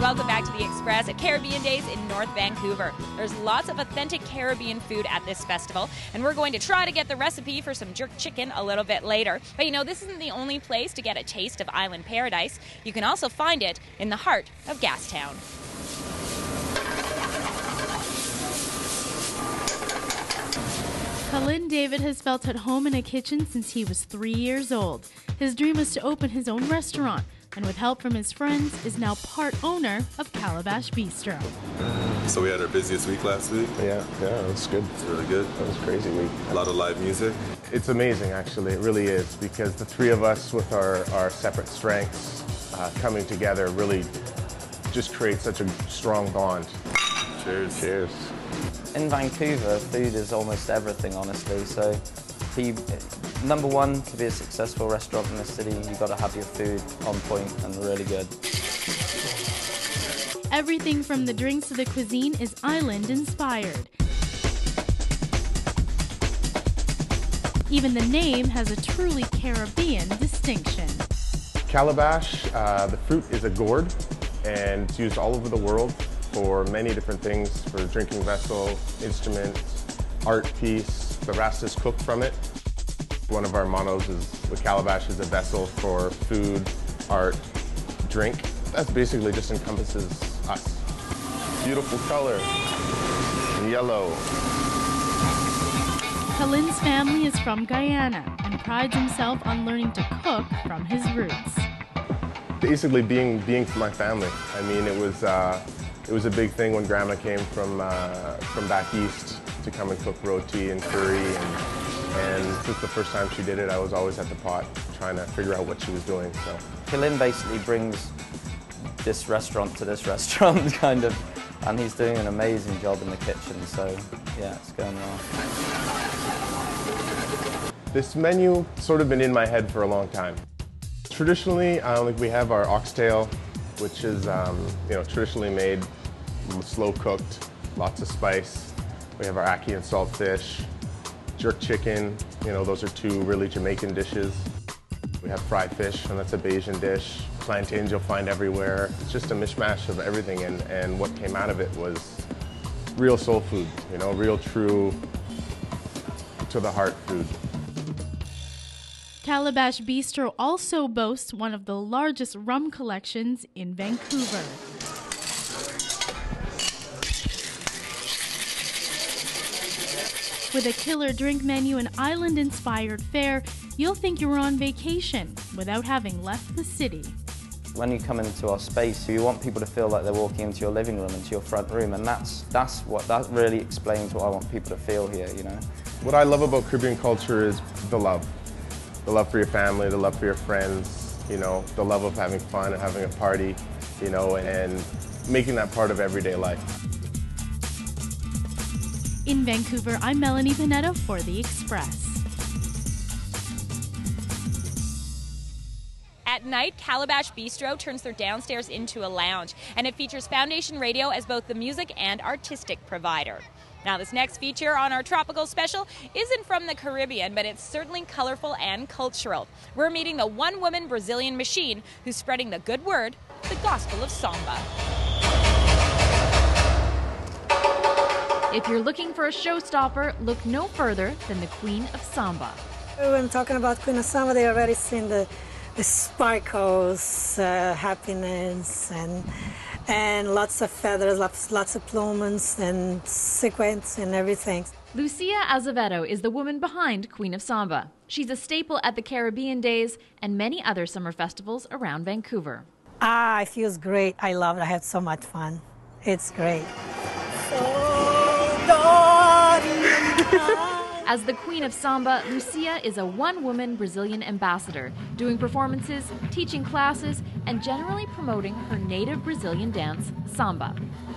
Welcome back to The Express at Caribbean Days in North Vancouver. There's lots of authentic Caribbean food at this festival, and we're going to try to get the recipe for some jerk chicken a little bit later. But you know, this isn't the only place to get a taste of island paradise. You can also find it in the heart of Gastown. Colin David has felt at home in a kitchen since he was 3 years old. His dream was to open his own restaurant, and with help from his friends, is now part owner of Calabash Bistro. So we had our busiest week last week. Yeah, it was good. It's really good. It was a crazy week. A lot of live music. It's amazing, actually. It really is, because the three of us with our separate strengths coming together really just creates such a strong bond. Cheers. Cheers. In Vancouver, food is almost everything, honestly. So, number one, to be a successful restaurant in the city, you've got to have your food on point and really good. Everything from the drinks to the cuisine is island-inspired. Even the name has a truly Caribbean distinction. Calabash, the fruit is a gourd, and it's used all over the world for many different things, for drinking vessel, instrument, art piece. The rest is cooked from it. One of our mottos is the calabash is a vessel for food, art, drink. That basically just encompasses us. Beautiful color, yellow. Colin's family is from Guyana and prides himself on learning to cook from his roots. Basically being my family. I mean, it was a big thing when Grandma came from back east to come and cook roti and curry, and since the first time she did it, I was always at the pot trying to figure out what she was doing. So Colin basically brings this restaurant to this restaurant, kind of, and he's doing an amazing job in the kitchen, so yeah, it's going well. This menu sort of been in my head for a long time. Traditionally, we have our oxtail, which is traditionally made, slow cooked, lots of spice. We have our ackee and salt fish, jerk chicken, those are two really Jamaican dishes. We have fried fish, and that's a Bayesian dish. Plantains you'll find everywhere. It's just a mishmash of everything, and what came out of it was real soul food, real true to the heart food. Calabash Bistro also boasts one of the largest rum collections in Vancouver. With a killer drink menu and island-inspired fare, you'll think you're on vacation without having left the city. When you come into our space, you want people to feel like they're walking into your living room, into your front room, and that really explains what I want people to feel here, What I love about Caribbean culture is the love. The love for your family, the love for your friends, the love of having fun and having a party, and making that part of everyday life. In Vancouver, I'm Melanie Pineda for The Express. At night, Calabash Bistro turns their downstairs into a lounge, and it features Foundation Radio as both the music and artistic provider. Now, this next feature on our tropical special isn't from the Caribbean, but it's certainly colorful and cultural. We're meeting the one-woman Brazilian machine who's spreading the good word, the gospel of Samba. If you're looking for a showstopper, look no further than the Queen of Samba. When talking about Queen of Samba, they already seen the sparkles, happiness, and lots of feathers, lots of plumes and sequins and everything. Lucia Azevedo is the woman behind Queen of Samba. She's a staple at the Caribbean Days and many other summer festivals around Vancouver. It feels great. I love it. I had so much fun. It's great. As the Queen of Samba, Lucia is a one-woman Brazilian ambassador, doing performances, teaching classes, and generally promoting her native Brazilian dance, samba.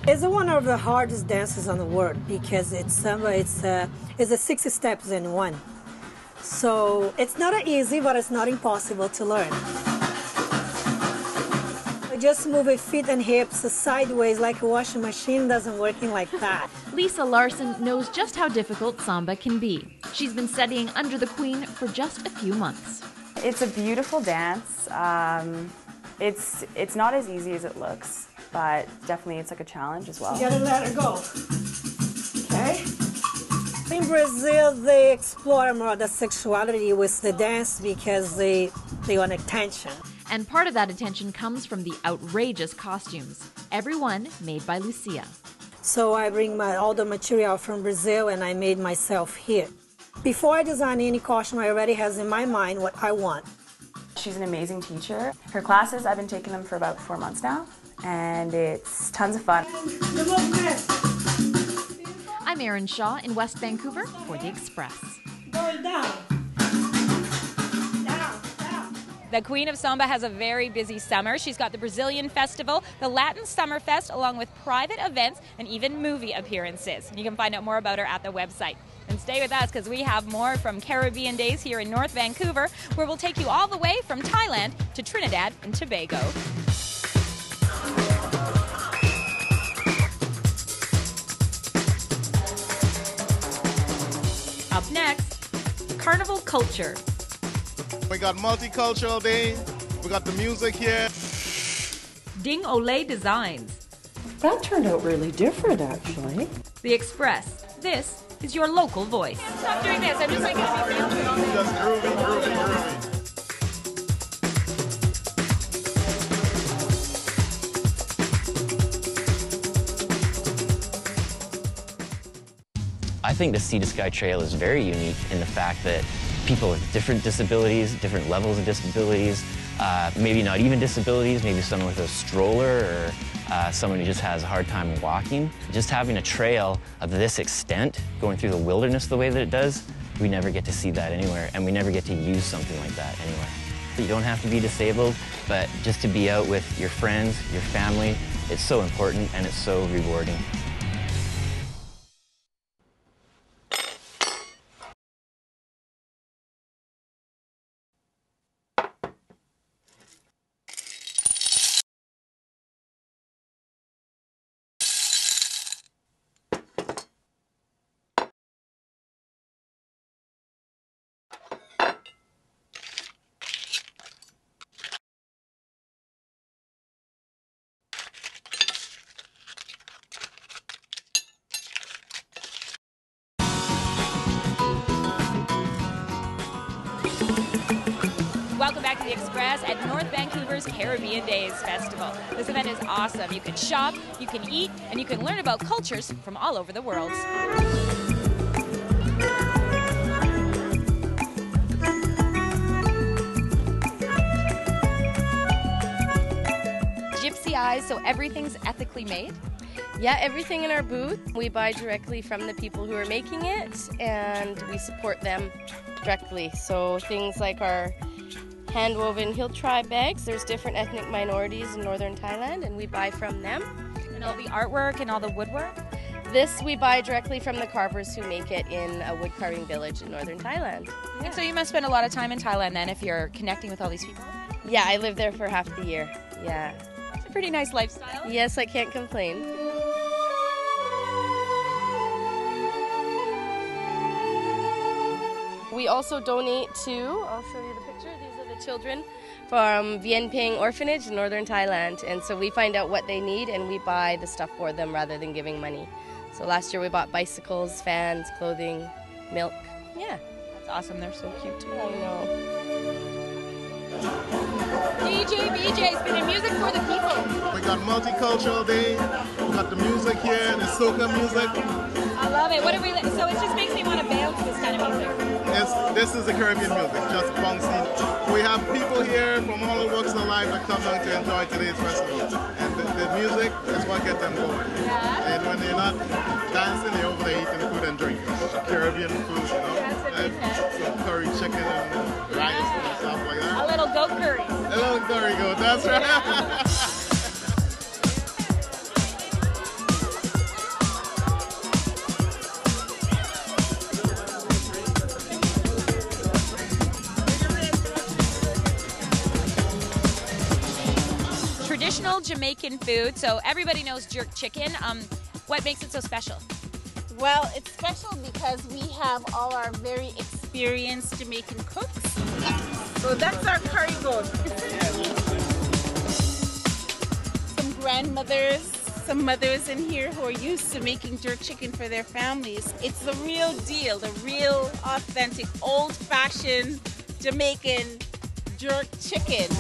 It's one of the hardest dances on the world because samba. It's a 6 steps in one. So it's not easy, but it's not impossible to learn. Just move your feet and hips sideways like a washing machine doesn't working like that. Lisa Larson knows just how difficult samba can be. She's been studying under the Queen for just a few months. It's a beautiful dance. It's not as easy as it looks. but definitely it's like a challenge as well. You gotta let her go. Okay? In Brazil, they explore more the sexuality with the dance because they want attention. And part of that attention comes from the outrageous costumes, every one made by Lucia. So I bring all the material from Brazil and I made myself here. Before I design any costume, I already has in my mind what I want. She's an amazing teacher. Her classes, I've been taking them for about 4 months now, and it's tons of fun. I'm Erin Shaw in West Vancouver for The Express. Going down. The Queen of Samba has a very busy summer. She's got the Brazilian Festival, the Latin Summerfest, along with private events and even movie appearances. You can find out more about her at the website. And stay with us because we have more from Caribbean Days here in North Vancouver, where we'll take you all the way from Thailand to Trinidad and Tobago. Up next, Carnival Culture. We got Multicultural Day, we got the music here. Ding Olay Designs. That turned out really different, actually. The Express. This is your local voice. Stop doing this. I'm just like going to be dancing all day. Just groovy. I think the Sea to Sky Trail is very unique in the fact that people with different disabilities, different levels of disabilities, maybe not even disabilities, maybe someone with a stroller or someone who just has a hard time walking. Just having a trail of this extent, going through the wilderness the way that it does, we never get to see that anywhere, and we never get to use something like that anywhere. You don't have to be disabled, but just to be out with your friends, your family, it's so important and it's so rewarding. Welcome back to The Express at North Vancouver's Caribbean Days Festival. This event is awesome. You can shop, you can eat, and you can learn about cultures from all over the world. Gypsy Eyes, so everything's ethically made? Yeah, everything in our booth, we buy directly from the people who are making it, and we support them directly. So things like our hand-woven hill tribe bags, there's different ethnic minorities in northern Thailand, and we buy from them. And all the artwork and all the woodwork? This we buy directly from the carvers who make it in a wood carving village in northern Thailand. Yeah. And so you must spend a lot of time in Thailand then if you're connecting with all these people? Yeah, I live there for half the year. Yeah. It's a pretty nice lifestyle. Yes, I can't complain. We also donate to, I'll show you the picture, these are the children from Vien Ping Orphanage in northern Thailand. And so we find out what they need and we buy the stuff for them rather than giving money. So last year we bought bicycles, fans, clothing, milk. Yeah. That's awesome. They're so cute too. I know. DJ BJ spinning music for the people. We got Multicultural Day, we got the music here, the soca music. I love it. What are we? So it just makes me want to bounce this kind of music. This is the Caribbean music, just bouncy. We have people here from all the walks of life that come down to enjoy today's festival. And the music is what gets them going. Yeah. And when they're not dancing, they're over there eating food and drinking. Caribbean food, you know. Some curry chicken and rice and stuff like that. A little goat curry. A little curry goat, that's right. Traditional Jamaican food, so everybody knows jerk chicken. What makes it so special? Well, it's special because we have all our very experienced Jamaican cooks. So that's our curry goat. Some grandmothers, some mothers in here who are used to making jerk chicken for their families. It's the real deal, the real authentic old-fashioned Jamaican jerk chicken.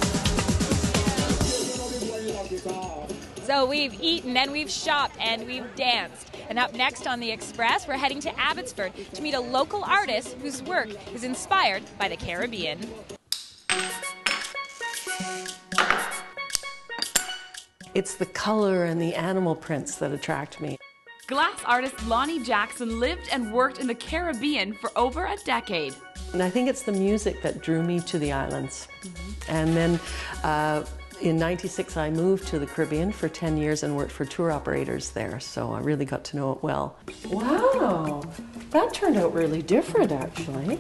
So we've eaten and we've shopped and we've danced. And up next on the Express, we're heading to Abbotsford to meet a local artist whose work is inspired by the Caribbean. It's the color and the animal prints that attract me. Glass artist Lonnie Jackson lived and worked in the Caribbean for over a decade. And I think it's the music that drew me to the islands. And then in '96 I moved to the Caribbean for 10 years and worked for tour operators there, so I really got to know it well. Wow, that turned out really different actually.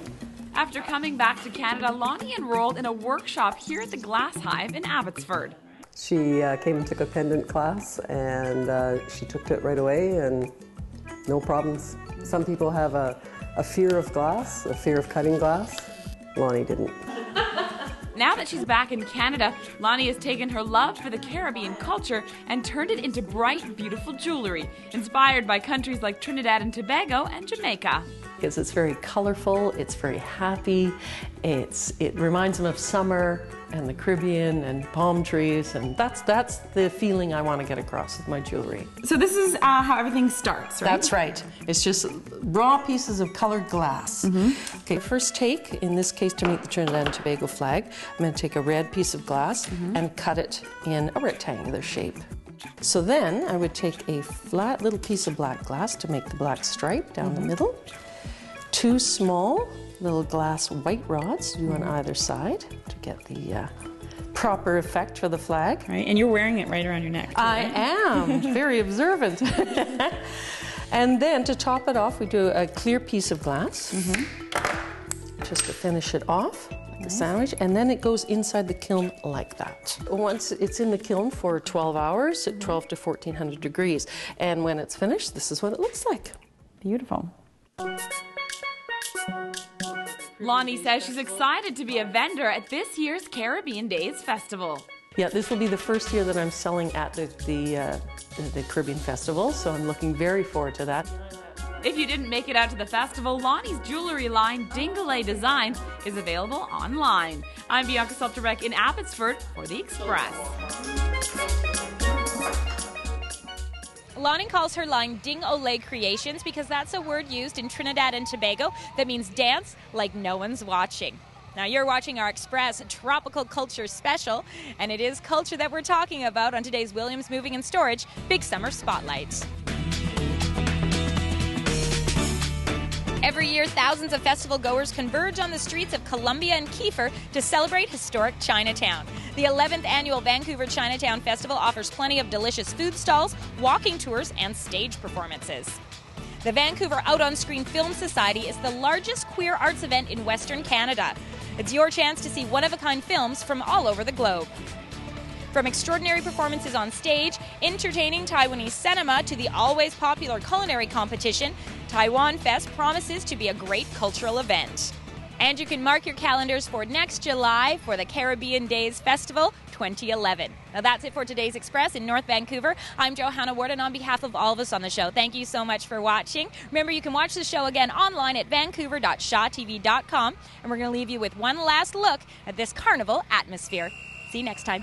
After coming back to Canada, Lonnie enrolled in a workshop here at the Glass Hive in Abbotsford. She came and took a pendant class, and she took to it right away, and no problems. Some people have a fear of glass, a fear of cutting glass. Lonnie didn't. Now that she's back in Canada, Lonnie has taken her love for the Caribbean culture and turned it into bright, beautiful jewelry, inspired by countries like Trinidad and Tobago and Jamaica. Because it's very colorful, it's very happy, it reminds them of summer and the Caribbean and palm trees, and that's the feeling I want to get across with my jewelry. So this is how everything starts, right? That's right. It's just raw pieces of colored glass. Okay, first take, in this case to make the Trinidad and Tobago flag, I'm going to take a red piece of glass and cut it in a rectangular shape. So then I would take a flat little piece of black glass to make the black stripe down the middle. 2 small little glass white rods do on either side to get the proper effect for the flag. Right, and you're wearing it right around your neck. I am, very observant. And then to top it off, we do a clear piece of glass, just to finish it off, like the sandwich, and then it goes inside the kiln like that. Once it's in the kiln for 12 hours at 12 to 1400 degrees, and when it's finished, this is what it looks like. Beautiful. Lonnie says she's excited to be a vendor at this year's Caribbean Days Festival. Yeah, this will be the first year that I'm selling at the Caribbean Festival, so I'm looking very forward to that. If you didn't make it out to the festival, Lonnie's jewelry line, Dingley Designs, is available online. I'm Bianca Solterbeck in Abbotsford for the Express. Lonnie calls her line Ding Olay Creations because that's a word used in Trinidad and Tobago that means dance like no one's watching. Now you're watching our Express Tropical Culture Special, and it is culture that we're talking about on today's Williams Moving and Storage Big Summer Spotlight. Every year, thousands of festival goers converge on the streets of Columbia and Kiefer to celebrate historic Chinatown. The 11th annual Vancouver Chinatown Festival offers plenty of delicious food stalls, walking tours, and stage performances. The Vancouver Out on Screen Film Society is the largest queer arts event in Western Canada. It's your chance to see one-of-a-kind films from all over the globe. From extraordinary performances on stage, entertaining Taiwanese cinema, to the always popular culinary competition, Taiwan Fest promises to be a great cultural event. And you can mark your calendars for next July for the Caribbean Days Festival 2011. Now that's it for today's Express in North Vancouver. I'm Johanna Ward, and on behalf of all of us on the show, thank you so much for watching. Remember, you can watch the show again online at vancouver.shawtv.com, and we're going to leave you with one last look at this carnival atmosphere. See you next time.